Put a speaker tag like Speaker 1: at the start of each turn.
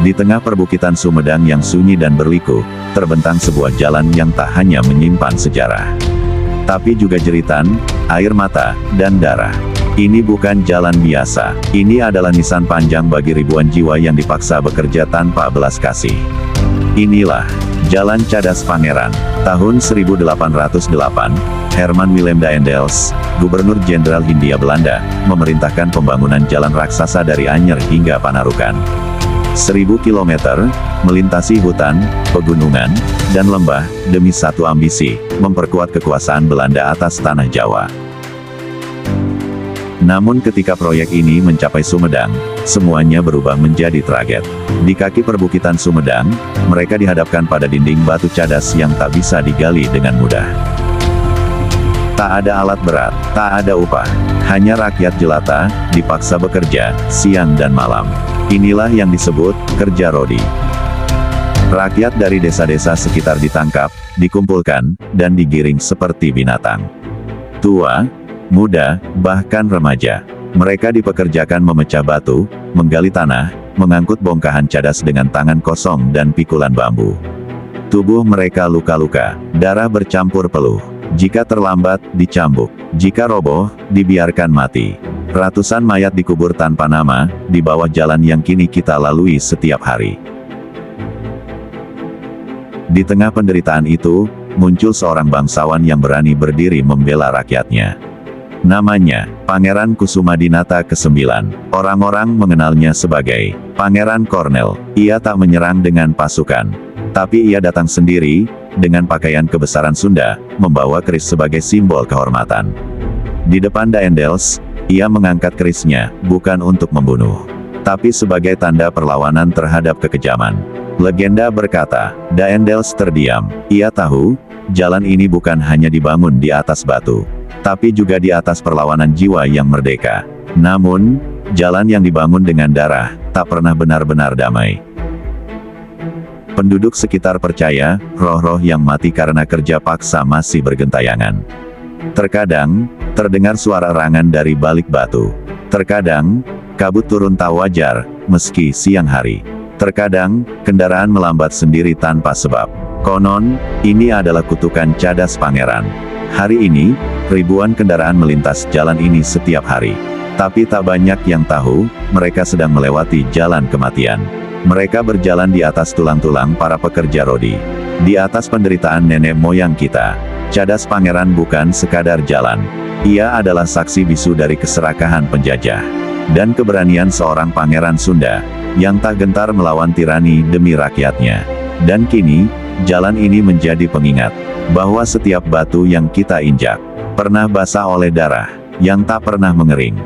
Speaker 1: Di tengah perbukitan Sumedang yang sunyi dan berliku, terbentang sebuah jalan yang tak hanya menyimpan sejarah, tapi juga jeritan, air mata, dan darah. Ini bukan jalan biasa. Ini adalah nisan panjang bagi ribuan jiwa yang dipaksa bekerja tanpa belas kasih. Inilah Jalan Cadas Pangeran. Tahun 1808, Herman Willem Daendels, Gubernur Jenderal Hindia Belanda, memerintahkan pembangunan jalan raksasa dari Anyer hingga Panarukan. 1000 kilometer, melintasi hutan, pegunungan, dan lembah, demi satu ambisi, memperkuat kekuasaan Belanda atas tanah Jawa. Namun ketika proyek ini mencapai Sumedang, semuanya berubah menjadi tragedi. Di kaki perbukitan Sumedang, mereka dihadapkan pada dinding batu cadas yang tak bisa digali dengan mudah. Tak ada alat berat, tak ada upah, hanya rakyat jelata, dipaksa bekerja, siang dan malam. Inilah yang disebut, kerja rodi. Rakyat dari desa-desa sekitar ditangkap, dikumpulkan, dan digiring seperti binatang. Tua, muda, bahkan remaja. Mereka dipekerjakan memecah batu, menggali tanah, mengangkut bongkahan cadas dengan tangan kosong dan pikulan bambu. Tubuh mereka luka-luka, darah bercampur peluh. Jika terlambat, dicambuk. Jika roboh, dibiarkan mati. Ratusan mayat dikubur tanpa nama, di bawah jalan yang kini kita lalui setiap hari. Di tengah penderitaan itu, muncul seorang bangsawan yang berani berdiri membela rakyatnya. Namanya, Pangeran Kusumadinata ke-9. Orang-orang mengenalnya sebagai Pangeran Kornel. Ia tak menyerang dengan pasukan, tapi ia datang sendiri, dengan pakaian kebesaran Sunda, membawa keris sebagai simbol kehormatan. Di depan Daendels, ia mengangkat kerisnya, bukan untuk membunuh, tapi sebagai tanda perlawanan terhadap kekejaman. Legenda berkata, Daendels terdiam. Ia tahu, jalan ini bukan hanya dibangun di atas batu, tapi juga di atas perlawanan jiwa yang merdeka. Namun, jalan yang dibangun dengan darah, tak pernah benar-benar damai. Penduduk sekitar percaya, roh-roh yang mati karena kerja paksa masih bergentayangan. Terkadang, terdengar suara erangan dari balik batu. Terkadang, kabut turun tak wajar, meski siang hari. Terkadang, kendaraan melambat sendiri tanpa sebab. Konon, ini adalah kutukan Cadas Pangeran. Hari ini, ribuan kendaraan melintas jalan ini setiap hari. Tapi tak banyak yang tahu, mereka sedang melewati jalan kematian. Mereka berjalan di atas tulang-tulang para pekerja rodi. Di atas penderitaan nenek moyang kita. Cadas Pangeran bukan sekadar jalan. Ia adalah saksi bisu dari keserakahan penjajah dan keberanian seorang pangeran Sunda, yang tak gentar melawan tirani demi rakyatnya. Dan kini, jalan ini menjadi pengingat, bahwa setiap batu yang kita injak, pernah basah oleh darah, yang tak pernah mengering.